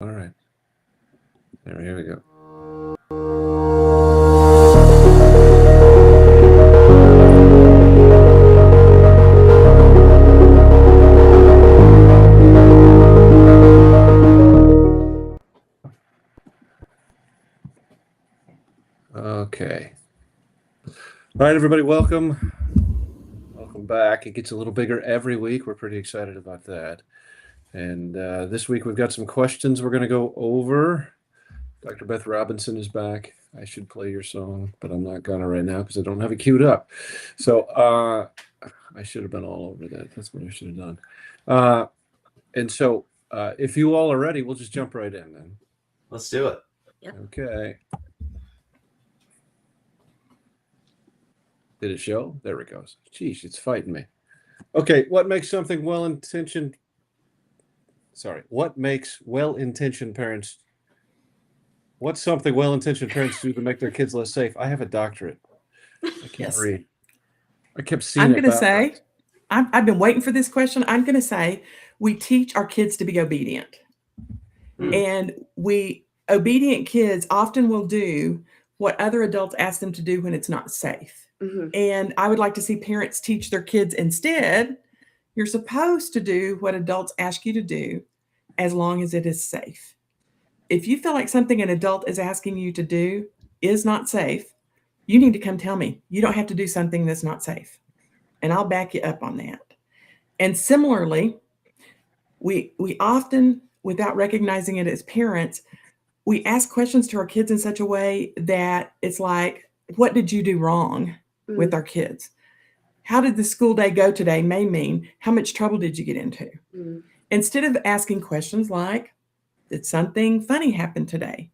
All right. Here we go. Okay. All right, everybody, welcome. Welcome back. It gets a little bigger every week. We're pretty excited about that. And this week we've got some questions we're going to go over. Dr. Beth Robinson is back. I should play your song, but I'm not going to right now because I don't have it queued up. So I should have been all over that. That's what I should have done. And so if you all are ready, we'll just jump right in then. Let's do it. Yep. Okay. Did it show? There it goes. Geez, it's fighting me. Okay, what makes something well-intentioned? Sorry, what makes well-intentioned parents? What's something well-intentioned parents do to make their kids less safe? I have a doctorate. I can't Yes. read. I kept seeing I'm it going to say, backwards. I've been waiting for this question. I'm going to say we teach our kids to be obedient. And obedient kids often will do what other adults ask them to do when it's not safe. And I would like to see parents teach their kids instead, you're supposed to do what adults ask you to do as long as it is safe. If you feel like something an adult is asking you to do is not safe, you need to come tell me. You don't have to do something that's not safe. And I'll back you up on that. And similarly, we often, without recognizing it as parents, we ask questions to our kids in such a way that it's like, what did you do wrong with our kids? How did the school day go today may mean, how much trouble did you get into? Instead of asking questions like, did something funny happen today?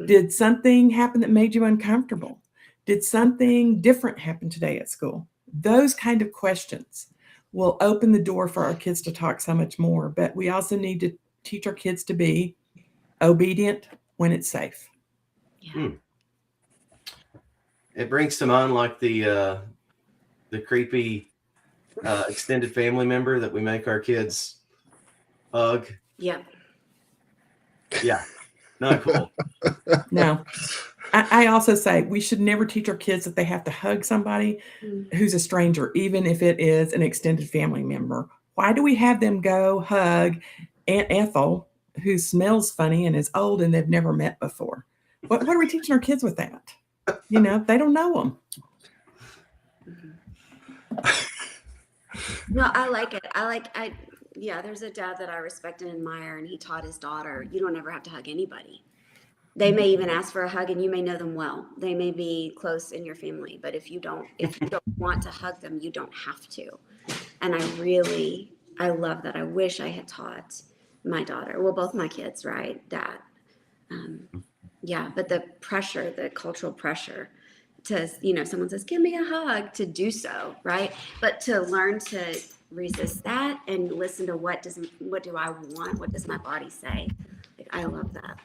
Did something happen that made you uncomfortable? Did something different happen today at school? Those kind of questions will open the door for our kids to talk so much more. But we also need to teach our kids to be obedient when it's safe. Yeah. It brings to mind like the creepy extended family member that we make our kids hug. Yeah. Yeah. Not cool. No. I also say we should never teach our kids that they have to hug somebody who's a stranger, even if it is an extended family member. Why do we have them go hug Aunt Ethel, who smells funny and is old and they've never met before? What are we teaching our kids with that? You know, they don't know them. No, I like it. Yeah, there's a dad that I respect and admire, and he taught his daughter, you don't ever have to hug anybody. They may even ask for a hug and you may know them well. They may be close in your family, but if you don't want to hug them, you don't have to. And I love that. I wish I had taught my daughter, well, both my kids, right, that. Yeah, but the pressure, the cultural pressure to, someone says, give me a hug, to do so, right? But to learn to resist that and listen to what do I want? What does my body say? Like, I love that.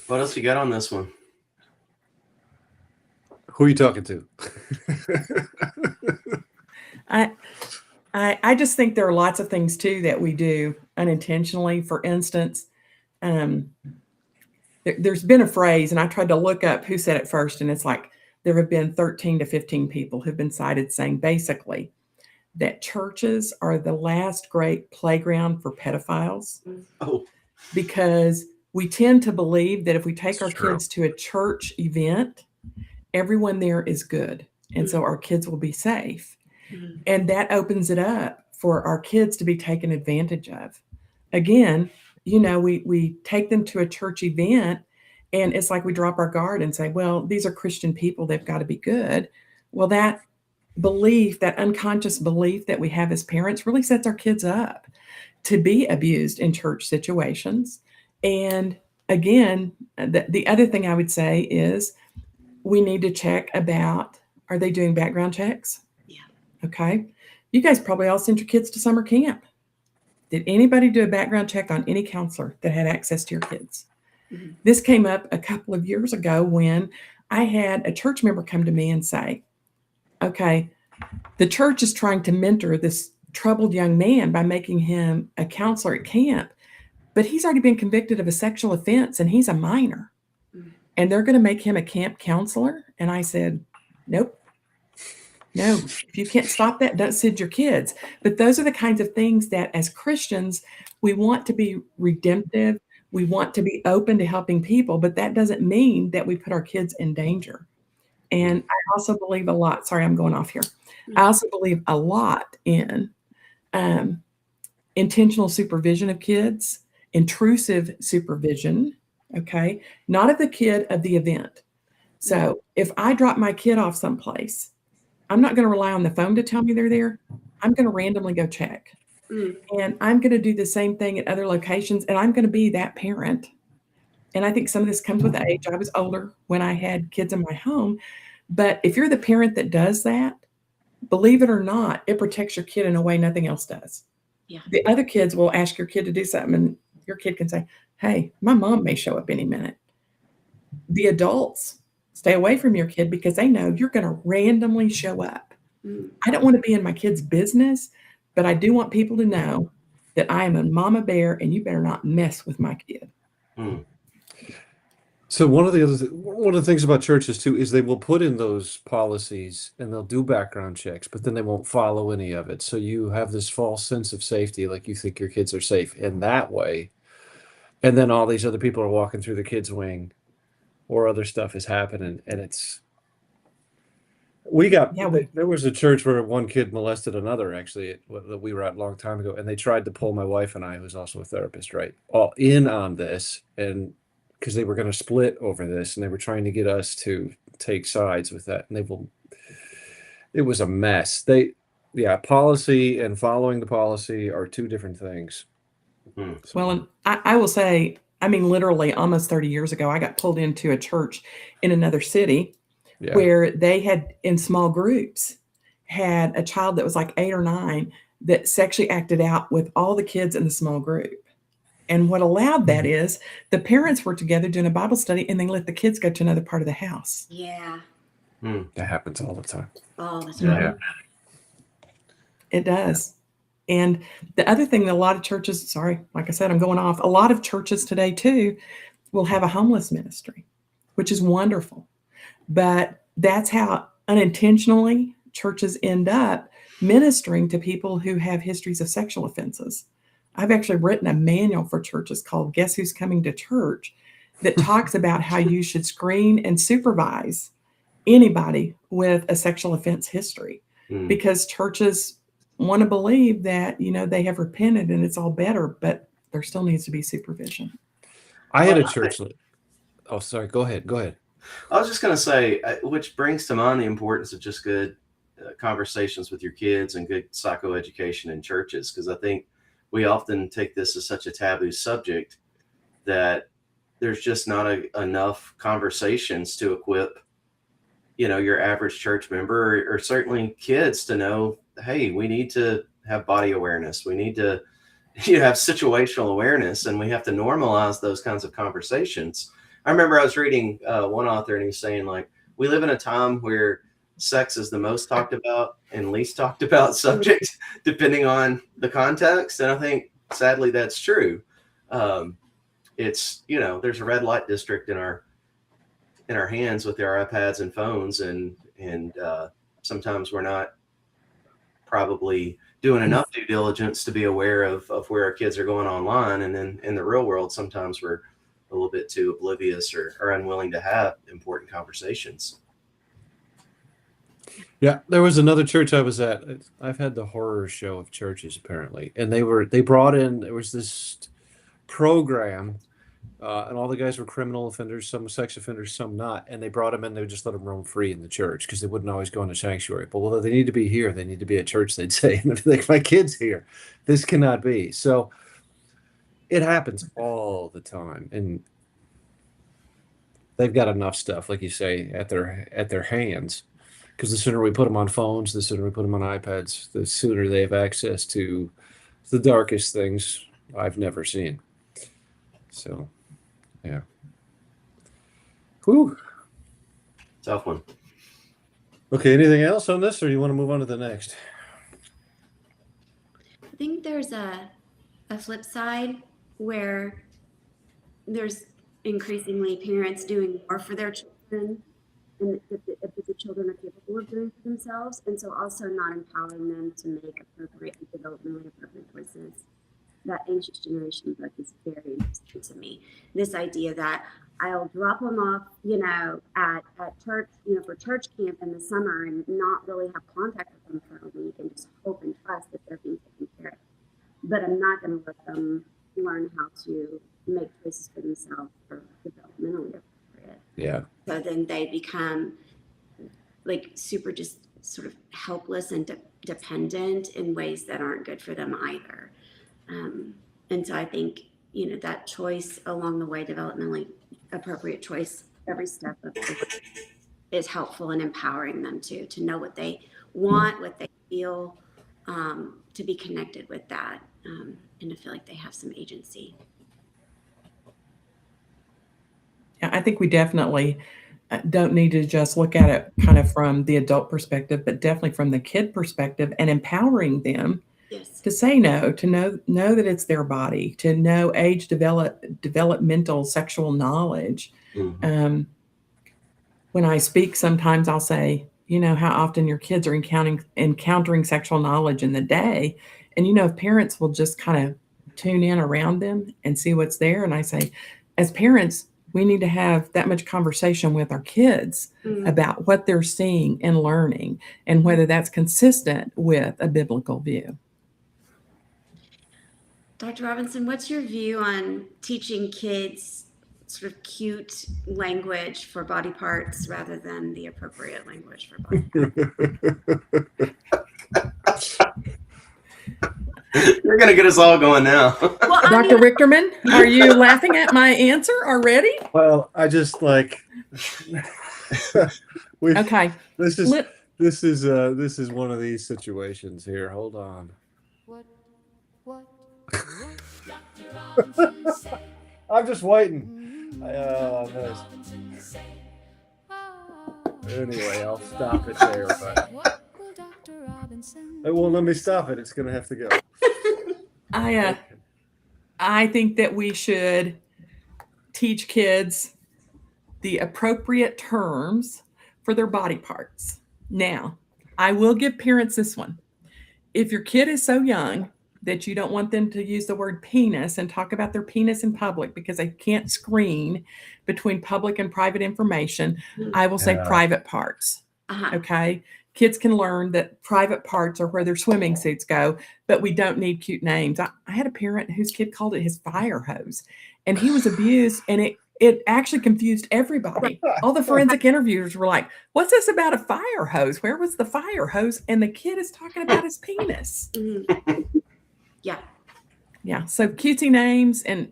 What else you got on this one? Who are you talking to? I just think there are lots of things too that we do unintentionally. For instance, there's been a phrase, and I tried to look up who said it first, and it's like there have been 13 to 15 people who've been cited saying basically that churches are the last great playground for pedophiles. Oh, because we tend to believe that if we take our true. kids to a church event, everyone there is good. And so our kids will be safe. And that opens it up for our kids to be taken advantage of. Again, we take them to a church event and it's like we drop our guard and say, well, these are Christian people. They've got to be good. Well, that belief, that unconscious belief that we have as parents really sets our kids up to be abused in church situations. And again, the other thing I would say is we need to check about, are they doing background checks? Yeah. Okay. You guys probably all sent your kids to summer camp. Did anybody do a background check on any counselor that had access to your kids? This came up a couple of years ago when I had a church member come to me and say, okay, the church is trying to mentor this troubled young man by making him a counselor at camp, but he's already been convicted of a sexual offense and he's a minor. And they're going to make him a camp counselor. And I said, nope. No, if you can't stop that, don't send your kids. But those are the kinds of things that as Christians, we want to be redemptive. We want to be open to helping people, but that doesn't mean that we put our kids in danger. And I also believe a lot, sorry, I'm going off here. I also believe a lot in intentional supervision of kids, intrusive supervision, okay? Not of the kid, of the event. So if I drop my kid off someplace, I'm not going to rely on the phone to tell me they're there. I'm going to randomly go check. And I'm going to do the same thing at other locations, and I'm going to be that parent. And I think some of this comes with age. I was older when I had kids in my home. But if you're the parent that does that, believe it or not, it protects your kid in a way nothing else does. Yeah. The other kids will ask your kid to do something, and your kid can say, hey, my mom may show up any minute. The adults stay away from your kid because they know you're going to randomly show up. I don't want to be in my kid's business, but I do want people to know that I am a mama bear and you better not mess with my kid. So one of the things about churches too is they will put in those policies and they'll do background checks, but then they won't follow any of it. So you have this false sense of safety, like you think your kids are safe in that way. And then all these other people are walking through the kids' wing or other stuff is happening. And there was a church where one kid molested another, actually, that we were at a long time ago. And they tried to pull my wife and I, who's also a therapist, right, all in on this. And because they were going to split over this and they were trying to get us to take sides with that. And it was a mess. Policy and following the policy are two different things. Well, and I will say, I mean, literally almost 30 years ago, I got pulled into a church in another city where they had, in small groups, had a child that was like 8 or 9 that sexually acted out with all the kids in the small group. And what allowed that is the parents were together doing a Bible study and they let the kids go to another part of the house. Yeah. That happens all the time. All the time. Yeah. It does. And the other thing that a lot of churches, sorry, like I said, I'm going off. A lot of churches today too will have a homeless ministry, which is wonderful. But that's how unintentionally churches end up ministering to people who have histories of sexual offenses. I've actually written a manual for churches called Guess Who's Coming to Church that talks about how you should screen and supervise anybody with a sexual offense history because churches want to believe that, you know, they have repented and it's all better, but there still needs to be supervision. I had a church. Oh, sorry. Go ahead. I was just going to say, which brings to mind the importance of just good conversations with your kids and good psychoeducation in churches, because I think we often take this as such a taboo subject that there's just not enough conversations to equip, you know, your average church member or certainly kids to know, hey, we need to have body awareness. We need to have situational awareness, and we have to normalize those kinds of conversations. I remember I was reading one author and he's saying, like, we live in a time where sex is the most talked about and least talked about subject, depending on the context. And I think, sadly, that's true. It's, you know, there's a red light district in our hands with our iPads and phones, and sometimes we're not probably doing enough due diligence to be aware of where our kids are going online. And then in the real world, sometimes we're a little bit too oblivious or unwilling to have important conversations. Yeah, there was another church I was at. I've had the horror show of churches apparently, and there was this program, and all the guys were criminal offenders, some sex offenders, some not, and they brought them in. They would just let them roam free in the church because they wouldn't always go into sanctuary. But well, they need to be here. They need to be at church. They'd say, and like, my kid's here. This cannot be. So it happens all the time, and they've got enough stuff, like you say, at their hands. Because the sooner we put them on phones, the sooner we put them on iPads, the sooner they have access to the darkest things I've never seen. So, yeah. Whew. Tough one. Okay, anything else on this, or you want to move on to the next? think there's a flip side where there's increasingly parents doing more for their children and if the children are capable of doing for themselves, and so also not empowering them to make appropriate and developmentally appropriate choices. That Anxious Generation book is very interesting to me. This idea that I'll drop them off, at church, for church camp in the summer and not really have contact with them for a week and just hope and trust that they're being taken care of. But I'm not going to let them learn how to make choices for themselves or developmentally appropriate. Yeah. So then they become like super just sort of helpless and dependent in ways that aren't good for them either. And so I think, that choice along the way, developmentally appropriate choice, every step of it is helpful in empowering them to know what they want, what they feel, to be connected with that, and to feel like they have some agency. Yeah, I think we definitely don't need to just look at it kind of from the adult perspective, but definitely from the kid perspective and empowering them Yes. to say no, to know that it's their body, to know developmental sexual knowledge. Mhm. When I speak, sometimes I'll say, how often your kids are encountering sexual knowledge in the day. And, if parents will just kind of tune in around them and see what's there. And I say, as parents, we need to have that much conversation with our kids about what they're seeing and learning and whether that's consistent with a biblical view. Dr. Robinson, what's your view on teaching kids sort of cute language for body parts rather than the appropriate language for body parts? You're going to get us all going now. Well, Dr. Wichterman, are you laughing at my answer already? Well, I just like Okay. This is one of these situations here. Hold on. I'm just waiting. Nice. Anyway, I'll stop it there, but it won't let me stop it. It's gonna have to go. I think that we should teach kids the appropriate terms for their body parts. Now, I will give parents this one. If your kid is so young that you don't want them to use the word penis and talk about their penis in public because they can't screen between public and private information, I will say private parts. Okay? Kids can learn that private parts are where their swimming suits go, but we don't need cute names. I had a parent whose kid called it his fire hose, and he was abused, and it actually confused everybody. All the forensic interviewers were like, what's this about a fire hose? Where was the fire hose? And the kid is talking about his penis. Yeah. So cutesy names, and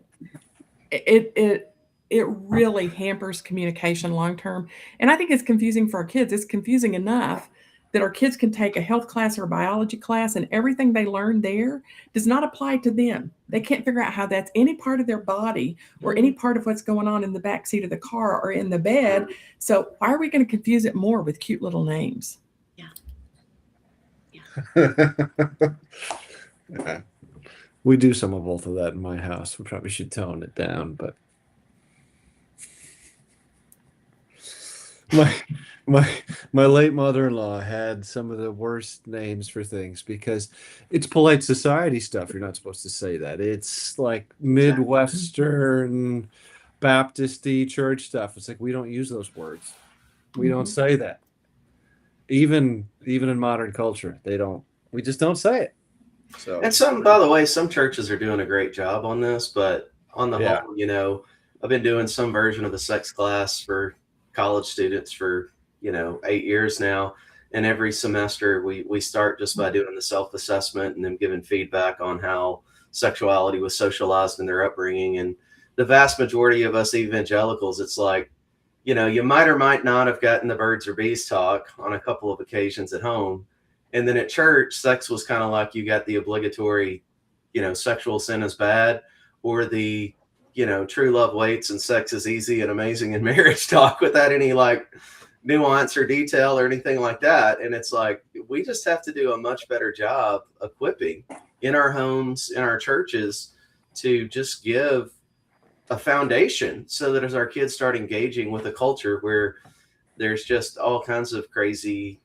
it really hampers communication long term. And I think it's confusing for our kids. It's confusing enough that our kids can take a health class or a biology class and everything they learn there does not apply to them. They can't figure out how that's any part of their body or any part of what's going on in the back seat of the car or in the bed. So why are we going to confuse it more with cute little names? Yeah. We do some of both of that in my house. We probably should tone it down, but my late mother-in-law had some of the worst names for things because it's polite society stuff. You're not supposed to say that. It's like Midwestern Baptist-y church stuff. It's like we don't use those words. We don't say that. Even in modern culture, we just don't say it. So, and by the way, some churches are doing a great job on this, but on the whole, I've been doing some version of the sex class for college students for 8 years now, and every semester we start just by doing the self-assessment and then giving feedback on how sexuality was socialized in their upbringing. And the vast majority of us evangelicals, it's like, you might or might not have gotten the birds or bees talk on a couple of occasions at home, and then at church sex was kind of like you got the obligatory sexual sin is bad, or the true love waits and sex is easy and amazing in marriage talk without any like nuance or detail or anything like that. And it's like, we just have to do a much better job equipping in our homes, in our churches, to just give a foundation so that as our kids start engaging with a culture where there's just all kinds of crazy,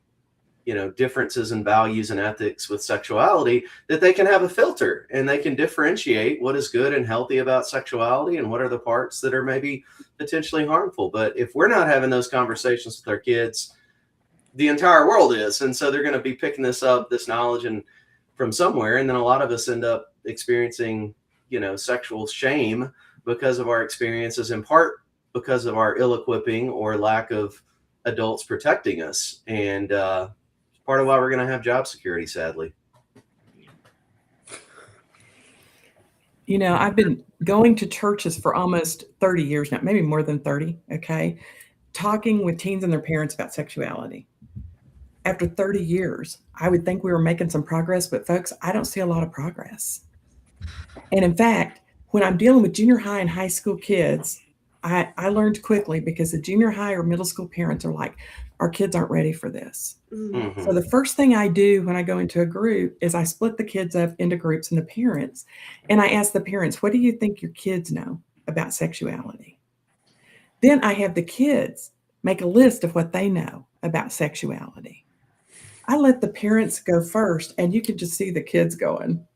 differences in values and ethics with sexuality, that they can have a filter and they can differentiate what is good and healthy about sexuality and what are the parts that are maybe potentially harmful. But if we're not having those conversations with our kids, the entire world is. And so they're going to be picking this knowledge and from somewhere. And then a lot of us end up experiencing, sexual shame because of our experiences, in part because of our ill-equipping or lack of adults protecting us. And, part of why we're going to have job security, sadly. I've been going to churches for almost 30 years now, maybe more than 30, okay, talking with teens and their parents about sexuality. After 30 years, I would think we were making some progress, but folks, I don't see a lot of progress. And in fact, when I'm dealing with junior high and high school kids, I learned quickly, because the junior high or middle school parents are like, our kids aren't ready for this. Mm-hmm. So the first thing I do when I go into a group is I split the kids up into groups and the parents. And I ask the parents, what do you think your kids know about sexuality? Then I have the kids make a list of what they know about sexuality. I let the parents go first, and you can just see the kids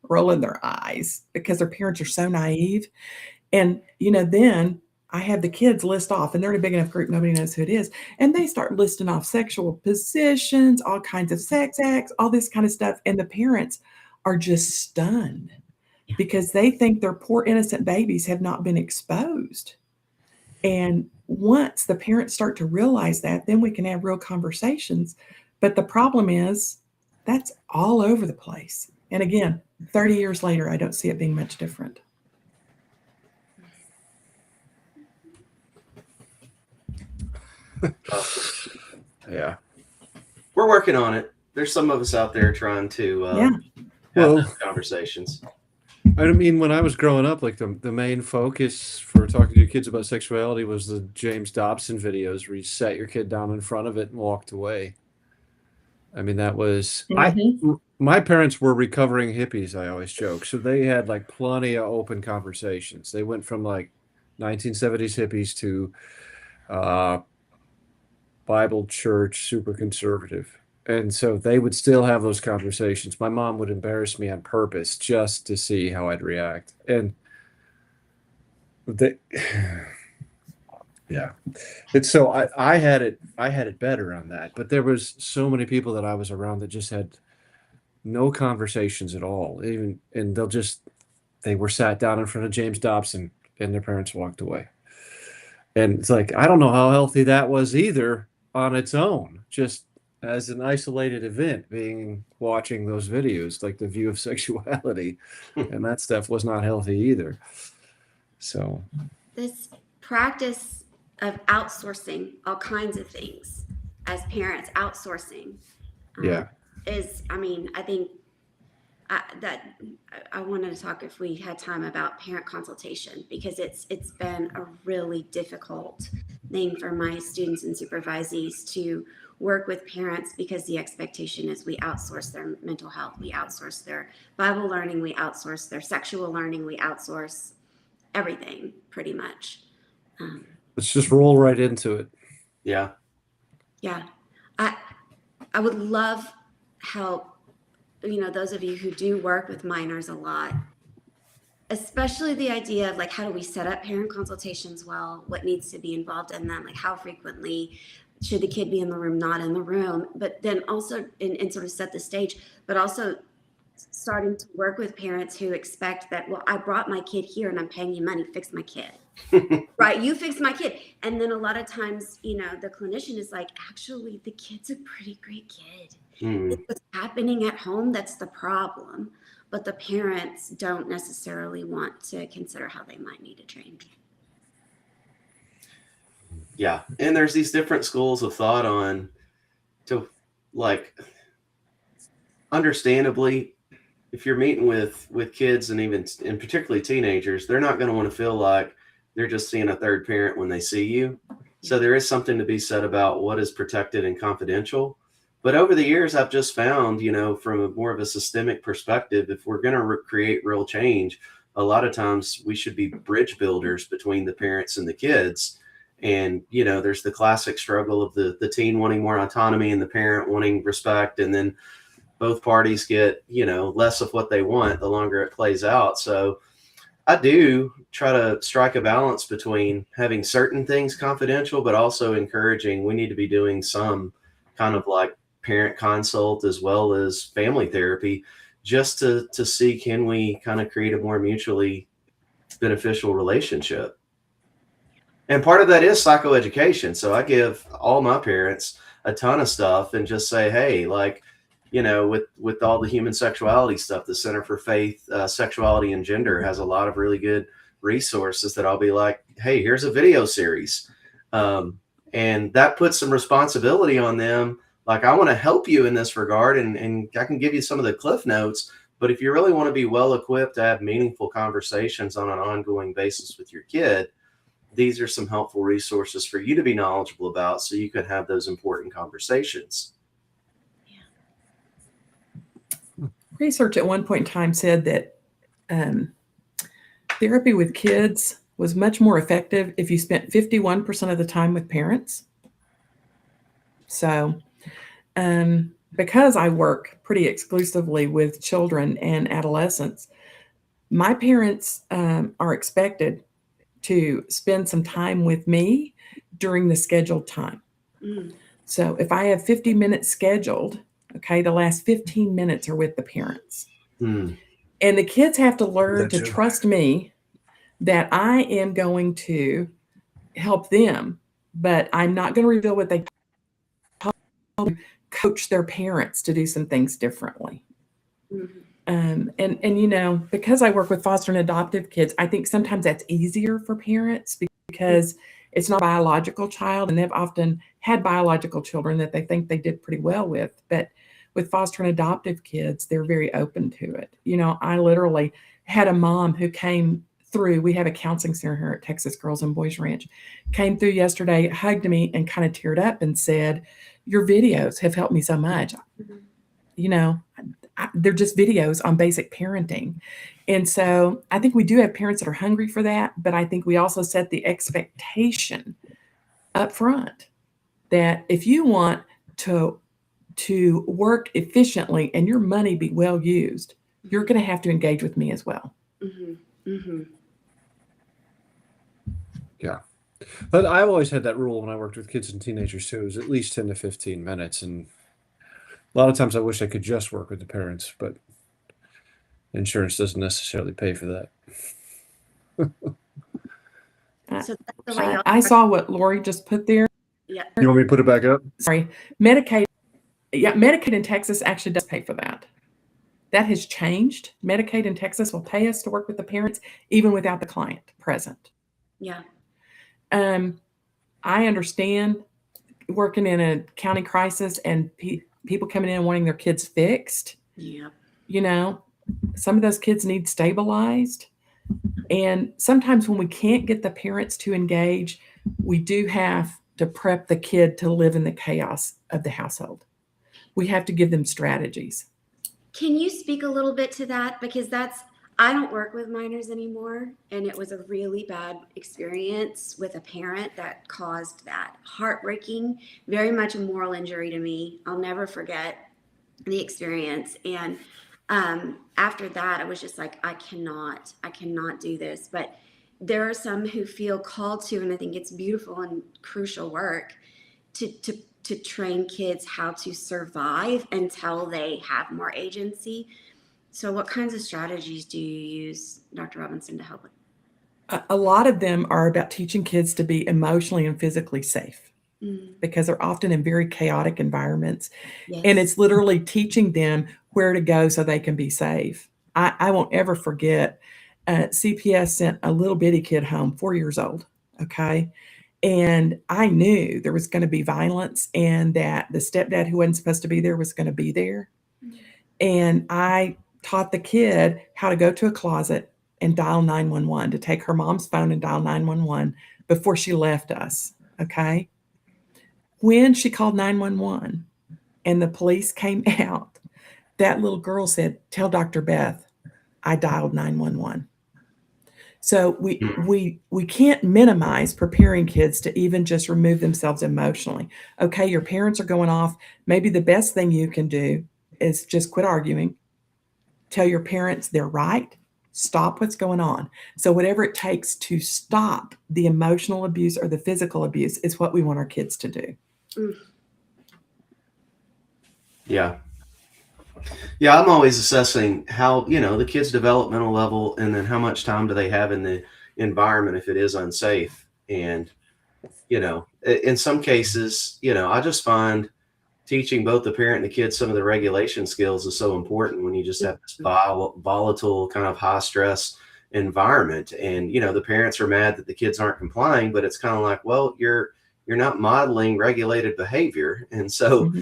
rolling their eyes, because their parents are so naive. And, then I have the kids list off, and they're in a big enough group, nobody knows who it is. And they start listing off sexual positions, all kinds of sex acts, all this kind of stuff. And the parents are just stunned, because they think their poor innocent babies have not been exposed. And once the parents start to realize that, then we can have real conversations. But the problem is that's all over the place. And again, 30 years later, I don't see it being much different. Yeah. We're working on it. There's some of us out there trying to have those conversations. I mean, when I was growing up, like the main focus for talking to your kids about sexuality was the James Dobson videos, where you sat your kid down in front of it and walked away. I mean, that was my parents were recovering hippies, I always joke. So they had like plenty of open conversations. They went from like 1970s hippies to Bible church, super conservative. And so they would still have those conversations. My mom would embarrass me on purpose just to see how I'd react. And yeah. And so I had it better on that. But there was so many people that I was around that just had no conversations at all. And they were sat down in front of James Dobson, and their parents walked away. And it's like, I don't know how healthy that was either on its own, just as an isolated event, watching those videos, like the view of sexuality, and that stuff was not healthy either. So this practice of outsourcing all kinds of things as parents, outsourcing is, I think that I wanted to talk, if we had time, about parent consultation, because it's been a really difficult thing for my students and supervisees to work with parents, because the expectation is we outsource their mental health, we outsource their Bible learning, we outsource their sexual learning, we outsource everything pretty much. Let's just roll right into it. Yeah. I would love help, those of you who do work with minors a lot, especially the idea of like, how do we set up parent consultations well, what needs to be involved in them, like how frequently should the kid be in the room, not in the room, but then also and sort of set the stage, but also starting to work with parents who expect that, well, I brought my kid here and I'm paying you money, fix my kid. Right, you fix my kid. And then a lot of times, the clinician is like, actually, the kid's a pretty great kid. It's what's happening at home that's the problem. But the parents don't necessarily want to consider how they might need to train. Yeah. And there's these different schools of thought on to, like, understandably, if you're meeting with kids and particularly teenagers, they're not going to want to feel like they're just seeing a third parent when they see you. So there is something to be said about what is protected and confidential. But over the years, I've just found, from more of a systemic perspective, if we're going to create real change, a lot of times we should be bridge builders between the parents and the kids. And, there's the classic struggle of the teen wanting more autonomy and the parent wanting respect. And then both parties get, less of what they want the longer it plays out. So I do try to strike a balance between having certain things confidential, but also encouraging we need to be doing some kind of like parent consult as well as family therapy, just to see, can we kind of create a more mutually beneficial relationship. And part of that is psychoeducation. So I give all my parents a ton of stuff and just say, hey, like, with all the human sexuality stuff, the Center for Faith, Sexuality and Gender has a lot of really good resources that I'll be like, hey, here's a video series. And that puts some responsibility on them. Like, I want to help you in this regard, and I can give you some of the cliff notes. But if you really want to be well equipped to have meaningful conversations on an ongoing basis with your kid, these are some helpful resources for you to be knowledgeable about so you can have those important conversations. Research at one point in time said that therapy with kids was much more effective if you spent 51% of the time with parents. So because I work pretty exclusively with children and adolescents, my parents are expected to spend some time with me during the scheduled time. So if I have 50 minutes scheduled, okay, the last 15 minutes are with the parents. And the kids have to learn to trust me that I am going to help them, but I'm not going to reveal what they coach their parents to do some things differently. And because I work with foster and adoptive kids, I think sometimes that's easier for parents because it's not a biological child, and they've often had biological children that they think they did pretty well with. But with foster and adoptive kids, they're very open to it. I literally had a mom who came through. We have a counseling center here at Texas Girls and Boys Ranch. Came through yesterday, hugged me, and kind of teared up and said, "Your videos have helped me so much." They're just videos on basic parenting. And so I think we do have parents that are hungry for that, but I think we also set the expectation up front that if you want to work efficiently and your money be well used, you're going to have to engage with me as well. Yeah. But I've always had that rule when I worked with kids and teenagers too. It was at least 10 to 15 minutes. And a lot of times I wish I could just work with the parents, but insurance doesn't necessarily pay for that. So that's the way I saw what Lori just put there. Yeah. You want me to put it back up? Sorry. Medicaid. Yeah, Medicaid in Texas actually does pay for that. That has changed. Medicaid in Texas will pay us to work with the parents even without the client present. Yeah. I understand working in a county crisis and people coming in and wanting their kids fixed. Yeah. Some of those kids need stabilized. And sometimes when we can't get the parents to engage, we do have to prep the kid to live in the chaos of the household. We have to give them strategies. Can you speak a little bit to that? Because I don't work with minors anymore. And it was a really bad experience with a parent that caused that. Heartbreaking, very much a moral injury to me. I'll never forget the experience. And after that, I was just like, I cannot do this. But there are some who feel called to, and I think it's beautiful and crucial work to train kids how to survive until they have more agency. So what kinds of strategies do you use, Dr. Robinson, to help with? A lot of them are about teaching kids to be emotionally and physically safe because they're often in very chaotic environments. Yes. And it's literally teaching them where to go so they can be safe. I won't ever forget, CPS sent a little bitty kid home, 4 years old, okay? And I knew there was going to be violence and that the stepdad who wasn't supposed to be there was going to be there. And I taught the kid how to go to a closet and dial 911, to take her mom's phone and dial 911 before she left us, okay? When she called 911 and the police came out, that little girl said, "Tell Dr. Beth I dialed 911." So we can't minimize preparing kids to even just remove themselves emotionally. Okay, your parents are going off. Maybe the best thing you can do is just quit arguing. Tell your parents they're right. Stop what's going on. So whatever it takes to stop the emotional abuse or the physical abuse is what we want our kids to do. Yeah. Yeah, I'm always assessing how, the kid's developmental level, and then how much time do they have in the environment if it is unsafe. And, in some cases, I just find teaching both the parent and the kid some of the regulation skills is so important when you just have this volatile kind of high stress environment. And, the parents are mad that the kids aren't complying, but it's kind of like, well, you're not modeling regulated behavior. And so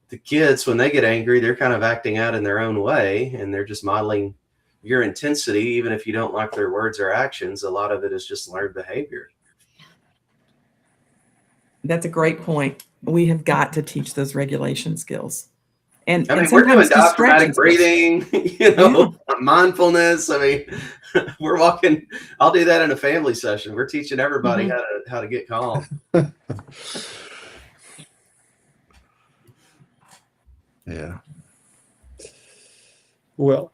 the kids, when they get angry, they're kind of acting out in their own way, and they're just modeling your intensity. Even if you don't like their words or actions, a lot of it is just learned behavior. That's a great point. We have got to teach those regulation skills. And we're doing diaphragmatic skills. breathing, mindfulness. We're walking. I'll do that in a family session. We're teaching everybody how to get calm. Yeah. Well,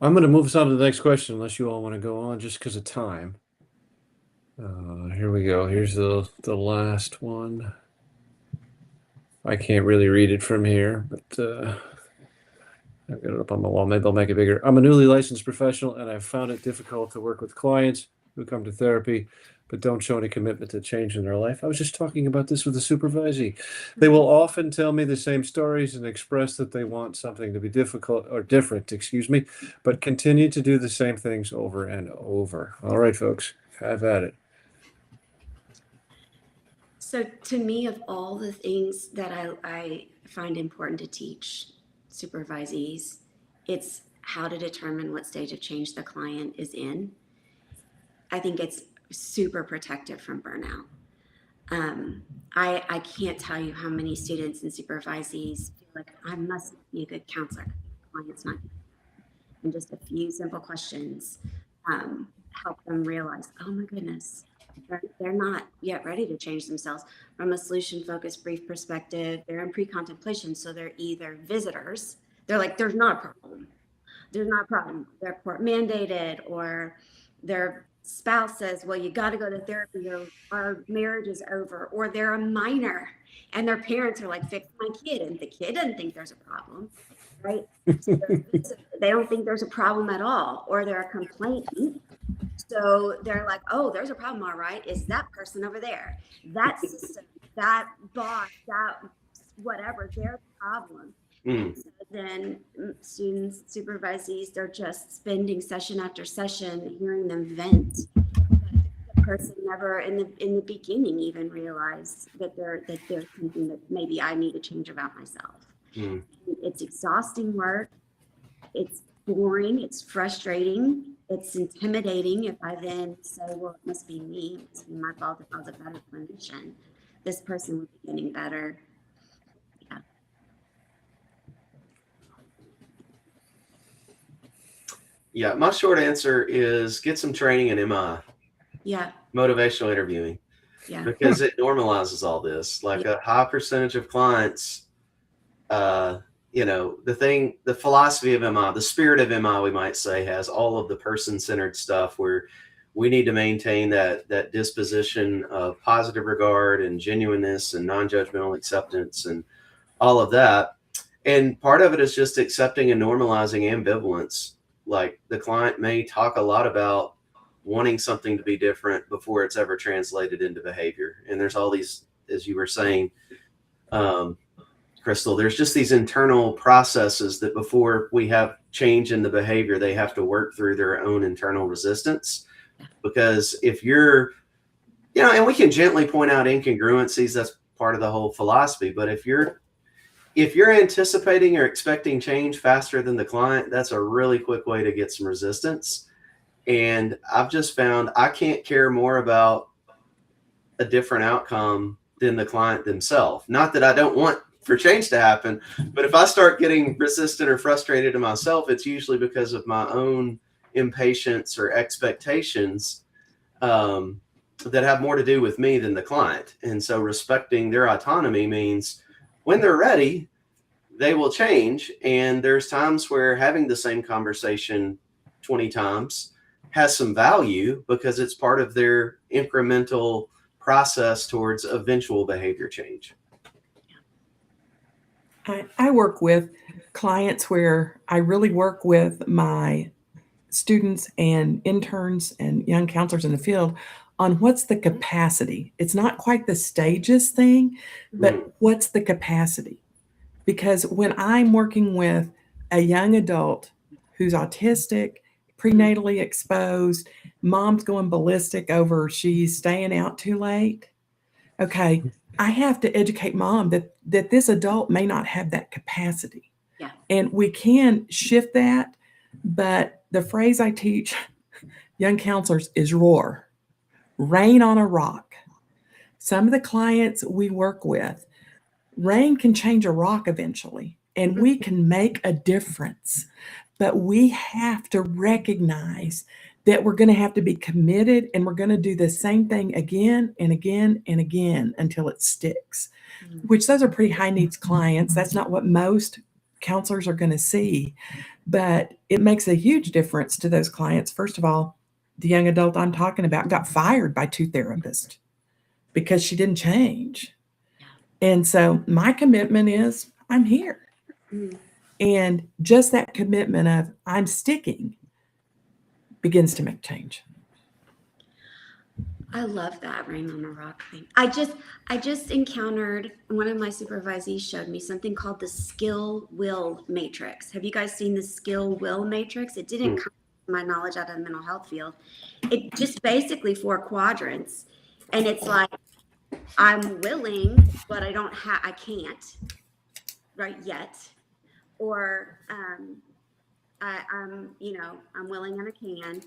I'm going to move us on to the next question, unless you all want to go on just because of time. Here we go. Here's the last one. I can't really read it from here, but I've got it up on my wall. Maybe I'll make it bigger. I'm a newly licensed professional, and I've found it difficult to work with clients who come to therapy but don't show any commitment to change in their life. I was just talking about this with the supervisee. They will often tell me the same stories and express that they want something to be difficult or different, but continue to do the same things over and over. All right, folks, have at it. So to me, of all the things that I find important to teach supervisees, it's how to determine what stage of change the client is in. I think it's super protective from burnout. I can't tell you how many students and supervisees feel like I must be a good counselor. Client's not. And just a few simple questions help them realize, oh my goodness, they're not yet ready to change themselves. From a solution-focused brief perspective, they're in pre-contemplation, so they're either visitors. They're like, there's not a problem. There's not a problem. They're court mandated, or their spouse says, well, you got to go to therapy or our marriage is over, or they're a minor and their parents are like, fix my kid, and the kid doesn't think there's a problem, right? So they don't think there's a problem at all, or they're a complainant. So they're like, oh, there's a problem, all right. Is that person over there, that system, that boss, that whatever, their problem. So then students, supervisees, they're just spending session after session hearing them vent. The person never in the beginning even realized that they're thinking that maybe I need to change about myself. It's exhausting work. It's boring. It's frustrating. It's intimidating if I then say, well, it must be me. It must be my fault if I was a better clinician. This person would be getting better. Yeah. Yeah, my short answer is get some training in MI. Yeah. Motivational interviewing. Yeah. Because it normalizes all this. Like a high percentage of clients, the philosophy of MI, the spirit of MI, we might say, has all of the person-centered stuff where we need to maintain that disposition of positive regard and genuineness and non-judgmental acceptance and all of that. And part of it is just accepting and normalizing ambivalence. Like the client may talk a lot about wanting something to be different before it's ever translated into behavior. And there's all these, as you were saying, Crystal, there's just these internal processes that before we have change in the behavior, they have to work through their own internal resistance. Because if you're, and we can gently point out incongruencies, that's part of the whole philosophy. But if you're anticipating or expecting change faster than the client, that's a really quick way to get some resistance. And I've just found I can't care more about a different outcome than the client themselves. Not that I don't want for change to happen, but if I start getting resistant or frustrated in myself, it's usually because of my own impatience or expectations that have more to do with me than the client. And so respecting their autonomy means when they're ready, they will change. And there's times where having the same conversation 20 times has some value because it's part of their incremental process towards eventual behavior change. I work with clients where I really work with my students and interns and young counselors in the field on what's the capacity. It's not quite the stages thing, but what's the capacity? Because when I'm working with a young adult who's autistic, prenatally exposed, mom's going ballistic over she's staying out too late. Okay, I have to educate mom that this adult may not have that capacity. Yeah. And we can shift that, but the phrase I teach young counselors is roar, rain on a rock. Some of the clients we work with, rain can change a rock eventually, and we can make a difference. But we have to recognize that we're going to have to be committed, and we're going to do the same thing again and again and again until it sticks, which those are pretty high needs clients. That's not what most counselors are going to see, but it makes a huge difference to those clients. First of all, the young adult I'm talking about got fired by 2 therapists because she didn't change. And so my commitment is I'm here. And just that commitment of I'm sticking begins to make change. I love that rain on a rock thing. I just encountered, one of my supervisees showed me something called the skill will matrix. Have you guys seen the skill will matrix? It didn't come to my knowledge out of the mental health field. It just basically 4 quadrants. And it's like, I'm willing, but I can't right yet. Or I'm willing and I can.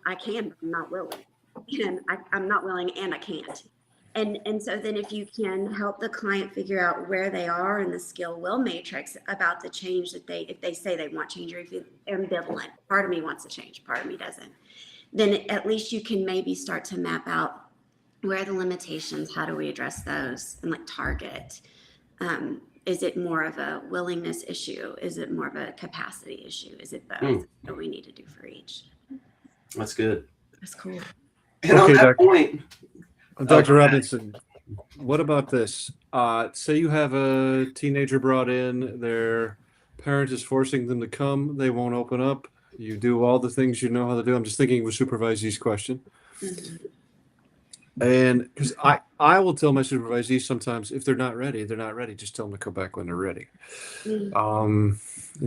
I can, but I'm not willing. And I'm not willing and I can't. And so then if you can help the client figure out where they are in the skill will matrix about the change that if they say they want change, or if you're ambivalent, part of me wants to change, part of me doesn't, then at least you can maybe start to map out where are the limitations, how do we address those, and like target. Is it more of a willingness issue? Is it more of a capacity issue? Is it both? What we need to do for each? That's good. That's cool. And on that point, Dr. Robinson, what about this? Say you have a teenager brought in, their parent is forcing them to come, they won't open up. You do all the things you know how to do. I'm just thinking of a supervisee's question. And because I will tell my supervisees sometimes, if they're not ready, they're not ready. Just tell them to come back when they're ready. And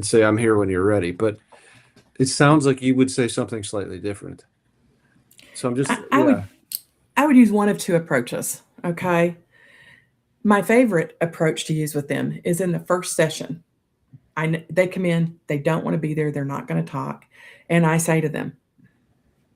say, I'm here when you're ready. But it sounds like you would say something slightly different. So I'm just, I would use one of 2 approaches. Okay. My favorite approach to use with them is in the first session. They come in, they don't want to be there. They're not going to talk. And I say to them,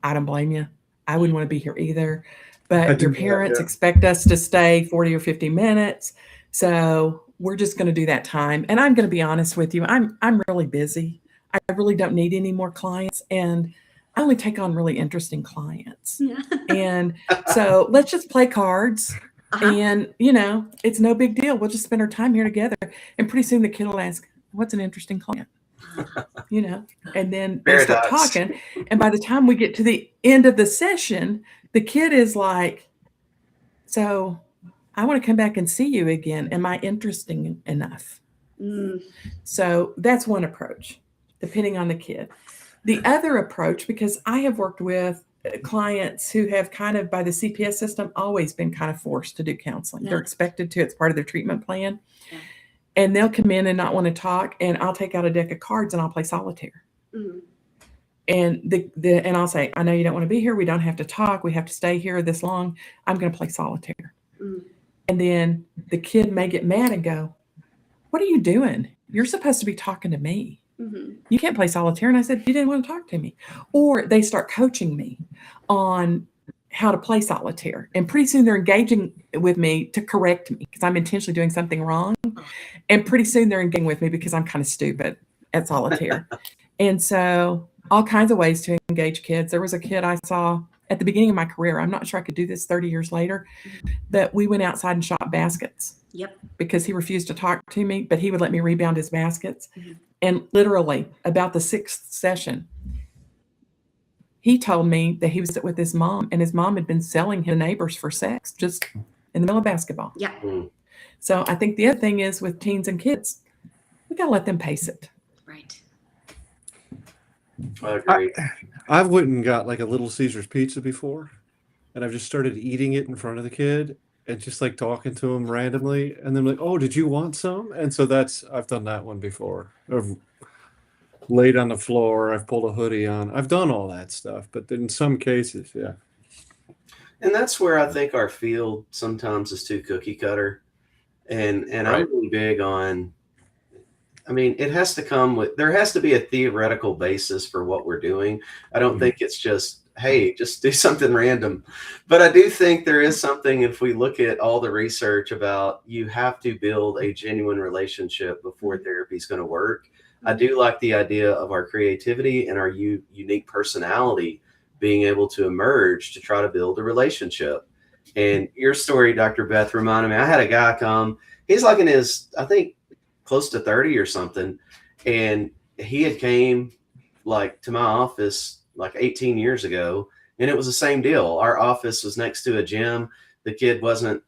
I don't blame you. I wouldn't want to be here either. But your parents expect us to stay 40 or 50 minutes. So we're just going to do that time. And I'm going to be honest with you. I'm really busy. I really don't need any more clients. And I only take on really interesting clients. And so let's just play cards. And, it's no big deal. We'll just spend our time here together. And pretty soon the kid will ask, what's an interesting client? And then they start talking. And by the time we get to the end of the session, the kid is like, so I want to come back and see you again. Am I interesting enough? So that's one approach, depending on the kid. The other approach, because I have worked with clients who have kind of, by the CPS system, always been kind of forced to do counseling. They're expected to. It's part of their treatment plan. And they'll come in and not want to talk, and I'll take out a deck of cards and I'll play solitaire. And and I'll say, I know you don't want to be here. We don't have to talk. We have to stay here this long. I'm going to play solitaire. And then the kid may get mad and go, what are you doing? You're supposed to be talking to me. You can't play solitaire. And I said, you didn't want to talk to me. Or they start coaching me on how to play solitaire. And pretty soon they're engaging with me to correct me because I'm intentionally doing something wrong. And pretty soon they're engaging with me because I'm kind of stupid at solitaire. And so all kinds of ways to engage kids. There was a kid I saw at the beginning of my career. I'm not sure I could do this 30 years later, but we went outside and shot baskets. Yep. Because he refused to talk to me, but he would let me rebound his baskets. And literally about the 6th session, he told me that he was with his mom, and his mom had been selling him to neighbors for sex just in the middle of basketball. Yeah. So I think the other thing is with teens and kids, we got to let them pace it. Right. I agree. I've went and got like a Little Caesars pizza before, and I've just started eating it in front of the kid and just like talking to him randomly, and then like, oh, did you want some? And so I've done that one before. I've laid on the floor, I've pulled a hoodie on, I've done all that stuff, but in some cases, yeah. And that's where I think our field sometimes is too cookie cutter. And Right. I'm really big on, I mean, there has to be a theoretical basis for what we're doing. I don't think it's just, hey, just do something random. But I do think there is something, if we look at all the research about, you have to build a genuine relationship before therapy is going to work. I do like the idea of our creativity and our unique personality being able to emerge to try to build a relationship. And your story, Dr. Beth, reminded me, I had a guy come, he's like in his, I think, close to 30 or something. And he had came like to my office like 18 years ago. And it was the same deal. Our office was next to a gym. The kid wasn't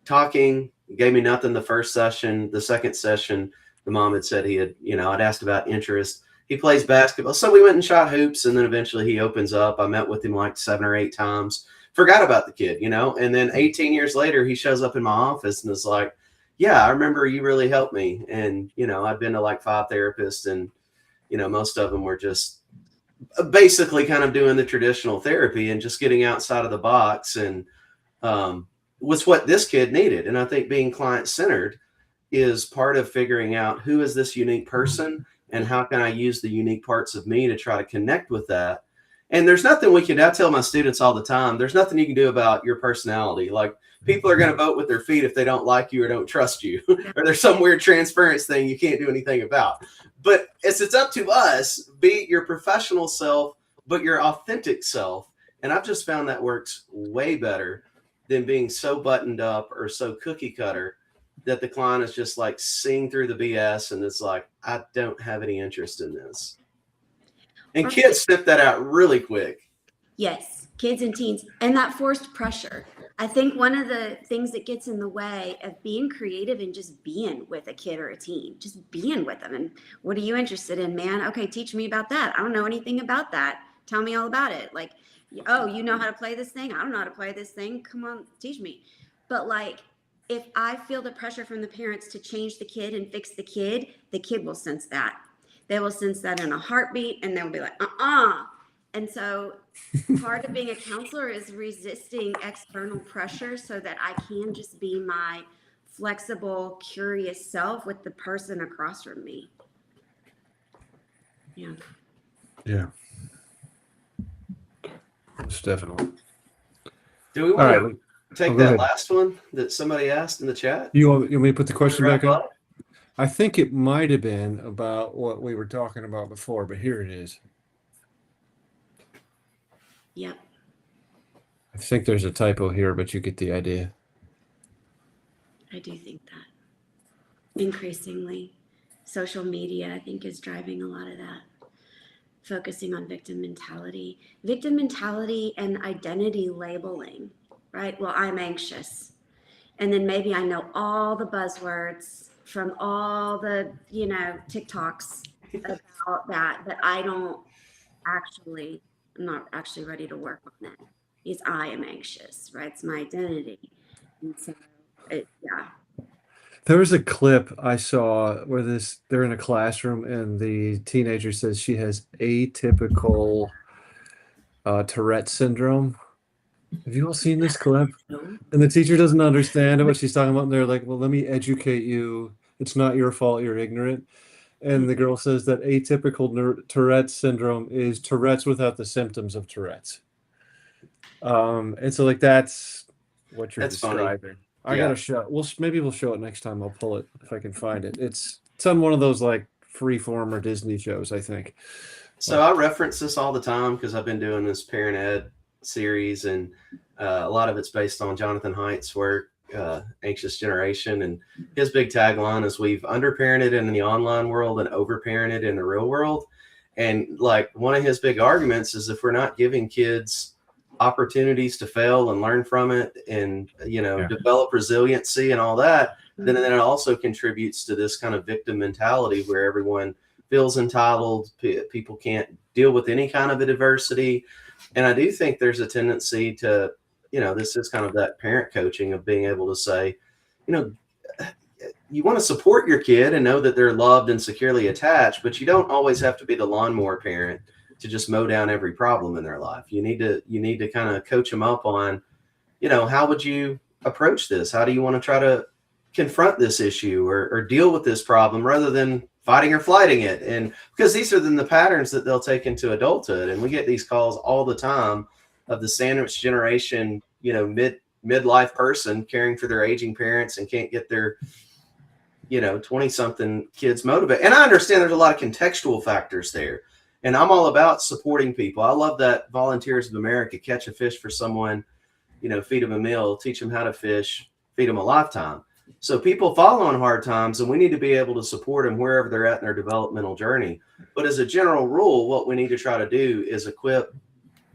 talking, gave me nothing the first session. The second session, the mom had said I'd asked about interest. He plays basketball. So we went and shot hoops, and then eventually he opens up. I met with him like 7 or 8 times, forgot about the kid, and then 18 years later, he shows up in my office and is like, yeah, I remember you really helped me. And, I've been to like 5 therapists, and, most of them were just basically kind of doing the traditional therapy and just getting outside of the box, and was what this kid needed. And I think being client-centered is part of figuring out who is this unique person and how can I use the unique parts of me to try to connect with that. And there's nothing I tell my students all the time, there's nothing you can do about your personality. Like, people are going to vote with their feet if they don't like you or don't trust you, or there's some weird transference thing you can't do anything about. But it's up to us, be your professional self, but your authentic self. And I've just found that works way better than being so buttoned up or so cookie cutter that the client is just like seeing through the BS and it's like, I don't have any interest in this. And kids sniff that out really quick. Yes, kids and teens. And that forced pressure. I think one of the things that gets in the way of being creative and just being with a kid or a teen, just being with them. And what are you interested in, man? Okay, teach me about that. I don't know anything about that. Tell me all about it. Like, oh, you know how to play this thing? I don't know how to play this thing. Come on, teach me. But like, if I feel the pressure from the parents to change the kid and fix the kid will sense that. They will sense that in a heartbeat, and they'll be like, And so part of being a counselor is resisting external pressure so that I can just be my flexible, curious self with the person across from me. Yeah. Yeah. It's definitely. Do we All want right. to take go that ahead. last one that somebody asked in the chat? You want me to put the question Wrap back up? up? I think it might have been about what we were talking about before, but here it is. Yep. I think there's a typo here, but you get the idea. I do think that. Increasingly, social media, I think, is driving a lot of that. Focusing on victim mentality and identity labeling, right? Well, I'm anxious. And then maybe I know all the buzzwords from all the, TikToks about that, but I'm not actually ready to work on that because I am anxious, right? It's my identity. And so, yeah. There was a clip I saw where they're in a classroom and the teenager says she has atypical Tourette syndrome. Have you all seen this clip? And the teacher doesn't understand what she's talking about. And they're like, well, let me educate you. It's not your fault. You're ignorant. And the girl says that atypical Tourette syndrome is Tourette's without the symptoms of Tourette's. And so like that's what you're That's funny. describing. I Yeah. gotta show. Maybe we'll show it next time. I'll pull it if I can find it. It's on one of those like Freeform or Disney shows, I think. So I reference this all the time because I've been doing this parent ed series, and a lot of it's based on Jonathan Haidt's work, Anxious Generation, and his big tagline is we've underparented in the online world and overparented in the real world. And like one of his big arguments is if we're not giving kids opportunities to fail and learn from it and develop resiliency and all that, then it also contributes to this kind of victim mentality where everyone feels entitled. People can't deal with any kind of adversity. And I do think there's a tendency to, this is kind of that parent coaching of being able to say, you want to support your kid and know that they're loved and securely attached, but you don't always have to be the lawnmower parent to just mow down every problem in their life. You need to kind of coach them up on, how would you approach this? How do you want to try to confront this issue or deal with this problem rather than fighting or flighting it? And because these are then the patterns that they'll take into adulthood. And we get these calls all the time of the sandwich generation, midlife person caring for their aging parents and can't get their 20-something kids motivated. And I understand there's a lot of contextual factors there. And I'm all about supporting people. I love that Volunteers of America catch a fish for someone, feed them a meal, teach them how to fish, feed them a lifetime. So people fall on hard times, and we need to be able to support them wherever they're at in their developmental journey. But as a general rule, what we need to try to do is equip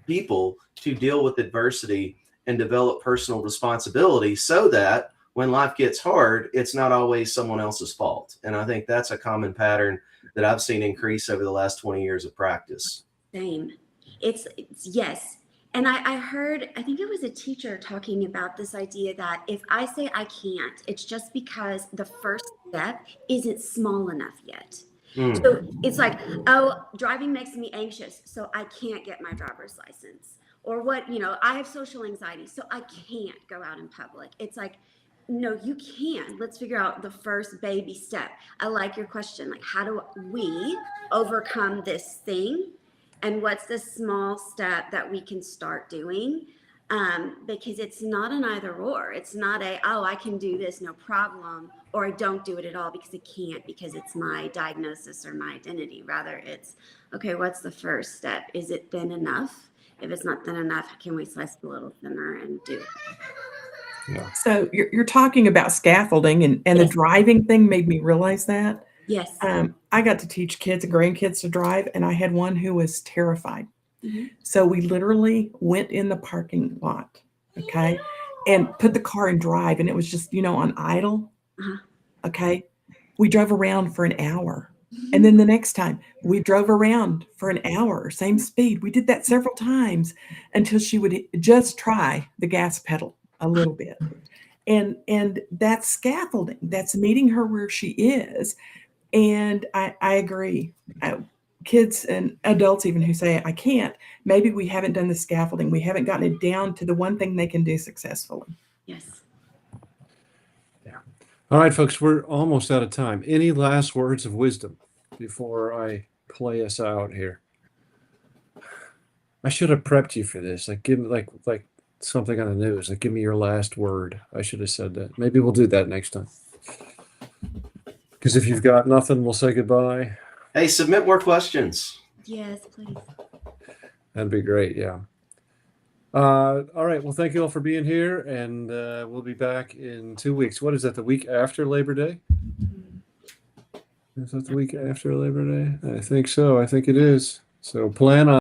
people to deal with adversity and develop personal responsibility so that when life gets hard, it's not always someone else's fault. And I think that's a common pattern that I've seen increase over the last 20 years of practice. Same. It's yes. And I heard, I think it was a teacher talking about this idea that if I say I can't, it's just because the first step isn't small enough yet. So it's like, oh, driving makes me anxious, so I can't get my driver's license. Or I have social anxiety, so I can't go out in public. It's like, no, you can. Let's figure out the first baby step. I like your question. Like, how do we overcome this thing? And what's the small step that we can start doing? Because it's not an either or. It's not I can do this, no problem, or I don't do it at all because I can't because it's my diagnosis or my identity. Rather, it's, okay, what's the first step? Is it thin enough? If it's not thin enough, can we slice it a little thinner and do it? Yeah. So you're talking about scaffolding, and Yes. the driving thing made me realize that. Yes. I got to teach kids and grandkids to drive, and I had one who was terrified. Mhm. So we literally went in the parking lot, okay, and put the car in drive, and it was just, on idle. Uh-huh. Okay. We drove around for an hour. And then the next time we drove around for an hour, same speed. We did that several times until she would just try the gas pedal a little bit. And that's scaffolding. That's meeting her where she is. And I agree. Kids and adults even who say, I can't, maybe we haven't done the scaffolding. We haven't gotten it down to the one thing they can do successfully. Yes. Yeah. All right, folks, we're almost out of time. Any last words of wisdom before I play us out here? I should have prepped you for this. Like, give me like something on the news. Like, give me your last word. I should have said that. Maybe we'll do that next time. Because if you've got nothing, we'll say goodbye. Hey, submit more questions. Yes, please. That'd be great. Yeah. All right. Well, thank you all for being here, and we'll be back in 2 weeks. What is that? The week after Labor Day? Is that the week after Labor Day? I think so. I think it is. So plan on.